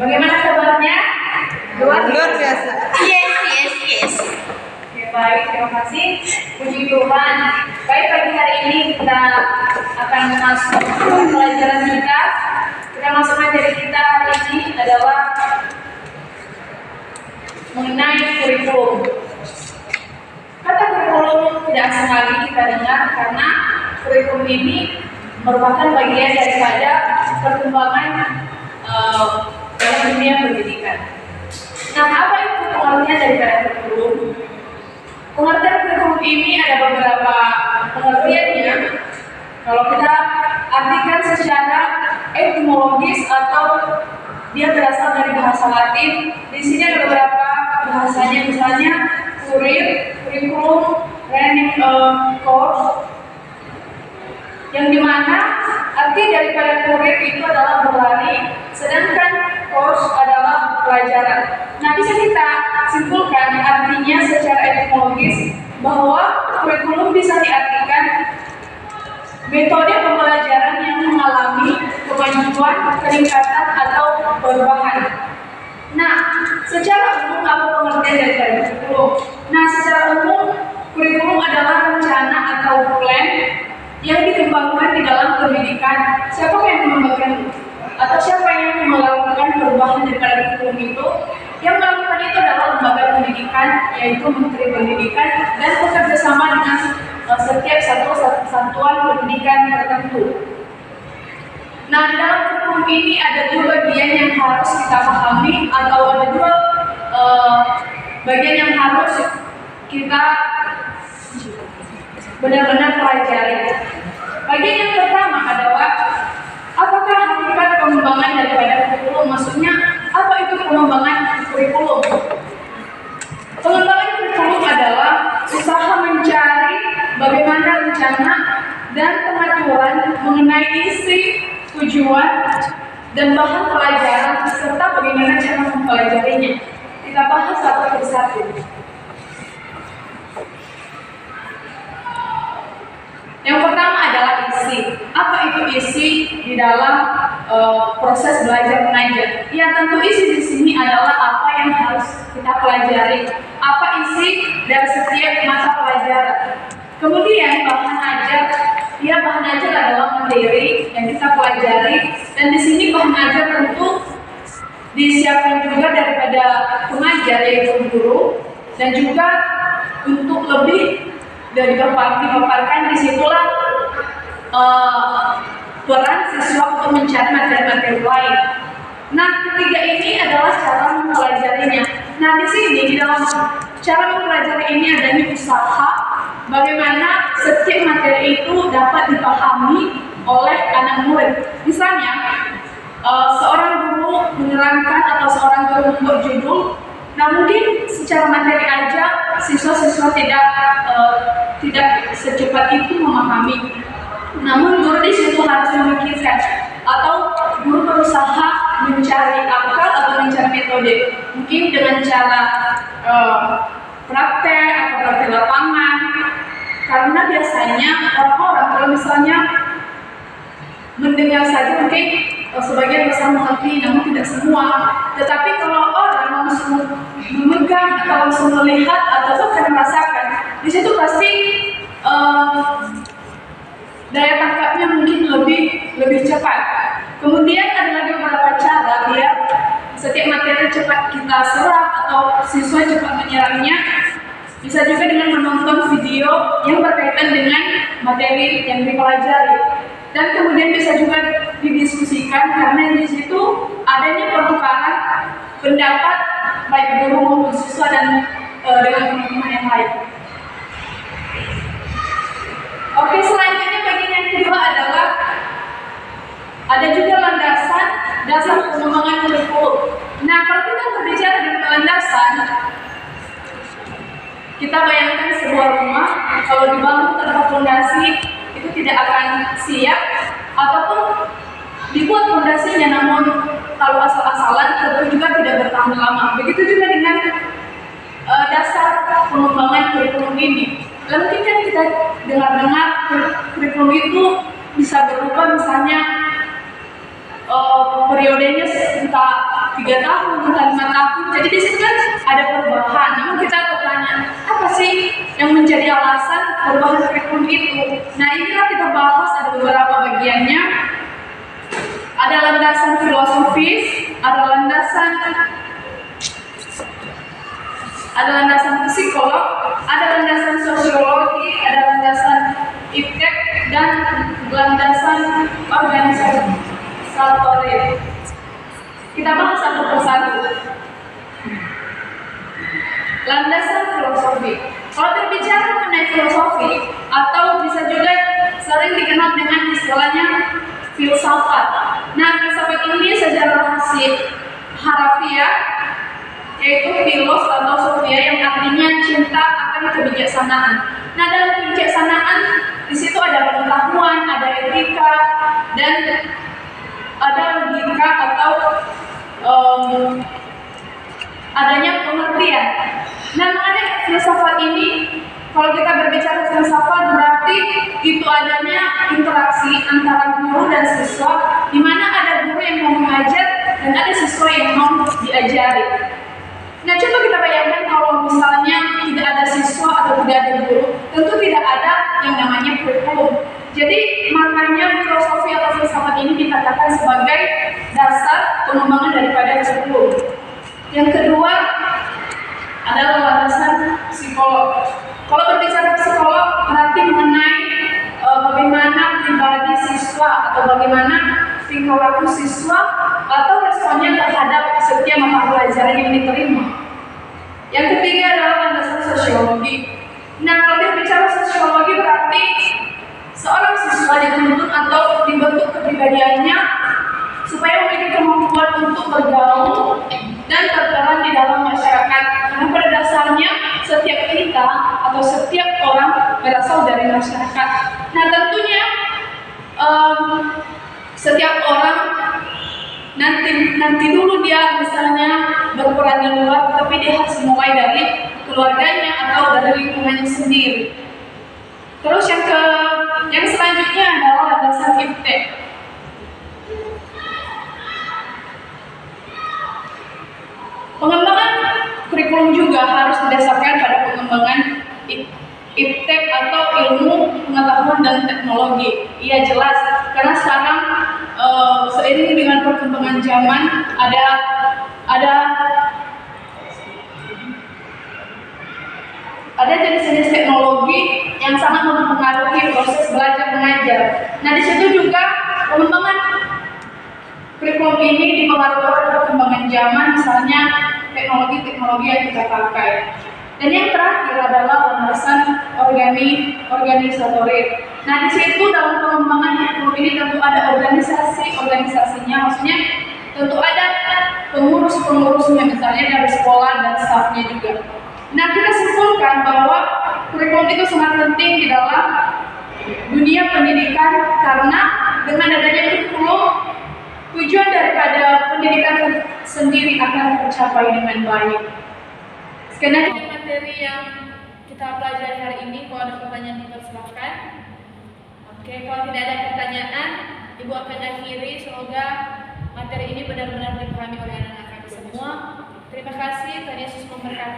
Bagaimana kabarnya? Luar biasa. Yes. Oke, baik, terima kasih. Puji Tuhan. Baik, pagi hari ini kita akan masuk ke pelajaran kita. Kita masuk materi kita hari ini adalah mengenai kurikulum. Kata kurikulum tidak asing lagi kita dengar karena kurikulum ini merupakan bagian daripada perkembangan dalam dunia pendidikan. Nah, apa itu pengertian daripada kurikulum? Pengertian kurikulum ini ada beberapa pengertiannya. Kalau kita artikan secara etimologis atau dia berasal dari bahasa Latin, di sini ada beberapa bahasanya, misalnya kurikulum, learning course, yang dimana arti daripada kurir itu adalah berlari, sedangkan course adalah pelajaran. Nah, bisa kita simpulkan artinya secara etimologis bahwa kurikulum bisa diartikan metode pembelajaran yang mengalami kemajuan, peningkatan atau perubahan. Nah, secara umum apa pengertian dari kurikulum? Nah, secara umum kurikulum adalah rencana atau plan yang dikembangkan di dalam pendidikan. Siapa yang mengembangkan atau siapa yang melakukan perubahan daripada kurikulum itu? Yang melakukan itu adalah lembaga pendidikan, yaitu Menteri Pendidikan, dan bekerja sama dengan setiap satuan pendidikan tertentu. Nah, di dalam kurikulum ini ada dua bagian yang harus kita pahami, atau ada dua bagian yang harus kita benar-benar pelajari. Bagian yang pertama adalah apakah hakikat pengembangan daripada kurikulum? Maksudnya, apa itu pengembangan kurikulum? Pengembangan kurikulum adalah usaha mencari bagaimana rencana dan pengaturan mengenai isi, tujuan, dan bahan pelajaran serta bagaimana cara mempelajarinya. Kita bahas satu persatu. Yang pertama adalah isi. Apa itu isi di dalam proses belajar mengajar? Ya, tentu isi di sini adalah apa yang harus kita pelajari. Apa isi dari setiap mata pelajaran. Kemudian bahan ajar. Ya, bahan ajar adalah materi yang kita pelajari, dan di sini bahan ajar tentu disiapkan juga daripada pengajar, yaitu guru, dan juga untuk lebih dari dipaparkan disitulah peran siswa untuk mencari materi-materi lain. Nah, ketiga ini adalah cara mempelajarinya. Nah, di sini di dalam cara mempelajari ini adanya usaha bagaimana setiap materi itu dapat dipahami oleh anak murid. Misalnya, seorang guru menerangkan atau seorang guru membuat judul. Nah, mungkin secara materi aja siswa-siswa tidak secepat itu memahami. Namun guru di situ harus memikirkan atau guru berusaha mencari akal atau mencari metode. Mungkin dengan cara praktek atau praktek lapangan. Karena biasanya orang-orang kalau misalnya mendengar saja mungkin sebagian besar mengerti, namun tidak semua. Tetapi kalau orang langsung memegang atau langsung melihat atau bahkan merasakan, di situ pasti daya tangkapnya mungkin lebih cepat. Kemudian ada lagi beberapa cara biar setiap materi cepat kita serap atau siswa cepat menyerapnya. Bisa juga dengan menonton video yang berkaitan dengan materi yang dipelajari. Dan kemudian bisa juga didiskusikan karena di situ adanya pertukaran pendapat baik guru maupun siswa dan dengan teman-teman yang lain. Oke, selanjutnya bagian yang kedua adalah ada juga landasan dasar pengembangan kurikulum. Nah, kalau kita berbicara tentang landasan, kita bayangkan sebuah rumah kalau dibangun tanpa fondasi itu tidak akan siap, ataupun dibuat fondasinya namun kalau asal-asalan tentu juga tidak bertahan lama. Begitu juga dengan dasar pengembangan kurikulum ini. Lalu kan kita dengar-dengar kurikulum itu bisa berubah, misalnya periodenya entah 3 3 tahun, entah 5 tahun. Jadi di situ kan ada perubahan. Namun kita bertanya, apa sih yang menjadi alasan perubahan kurikulum itu? Nah, inilah kita bahas, ada beberapa bagiannya. Ada landasan filosofis, ada landasan psikolog, ada landasan sosiologi, ada landasan iptek, dan landasan organisatoris. Kita bahas satu persatu. Landasan filosofi. Kalau berbicara mengenai filosofi, atau bisa juga sering dikenal dengan istilahnya filsafat. Nah, filsafat ini secara harafiah yaitu filos atau sofia yang artinya cinta akan kebijaksanaan. Nah, dalam kebijaksanaan di situ ada pengetahuan, ada etika, dan ada logika atau adanya pengertian. Nah, mengenai filsafat ini, kalau kita berbicara filsafat berarti itu adanya interaksi antara guru dan siswa, di mana ada guru yang mau mengajar dan ada siswa yang mau diajari. Nah, coba kita bayangkan kalau misalnya tidak ada siswa atau tidak ada guru, tentu tidak ada yang namanya kurikulum. Jadi makanya filosofi atau filsafat ini dikatakan sebagai dasar pengembangan daripada kurikulum. Yang kedua adalah landasan psikolog. Kalau berbicara psikolog berarti mengenai bagaimana pribadi siswa atau bagaimana tingkah laku siswa atau responnya terhadap setiap mata pelajaran yang diterima. Yang ketiga adalah landasan sosiologi. Nah, kalau berbicara sosiologi berarti seorang siswa dituntut atau dibentuk kepribadiannya supaya memiliki kemampuan untuk bergaul dan berperan di dalam masyarakat. Karena pada dasarnya setiap kita atau setiap orang berasal dari masyarakat. Nah, tentunya setiap orang nanti dulu dia misalnya berperan di luar, tapi dia harus mulai dari keluarganya atau dari lingkungannya sendiri. Terus yang selanjutnya adalah landasan iptek. Pengembangan kurikulum juga harus didasarkan pada pengembangan iptek atau ilmu pengetahuan dan teknologi. Iya, jelas, karena sekarang seiring dengan perkembangan zaman ada jenis-jenis teknologi yang sangat mempengaruhi proses belajar mengajar. Nah, di situ juga pengembangan kurikulum ini dipengaruhi oleh perkembangan zaman, misalnya teknologi yang kita pakai. Dan yang terakhir adalah landasan organisatoris. Nah, di situ dalam pengembangan kurikulum ini tentu ada organisasinya, maksudnya tentu ada pengurusnya, misalnya dari sekolah dan stafnya juga. Nah, kita simpulkan bahwa kurikulum itu sangat penting di dalam dunia pendidikan karena dengan adanya kurikulum tujuan daripada pendidikan sendiri akan tercapai dengan baik. Sekian materi yang kita pelajari hari ini. Kalau ada pertanyaan dipersilakan. Oke, kalau tidak ada pertanyaan, Ibu akan akhiri. Semoga materi ini benar-benar dipahami oleh anak-anak kami semua. Terima kasih. Tuhan Yesus memberkati.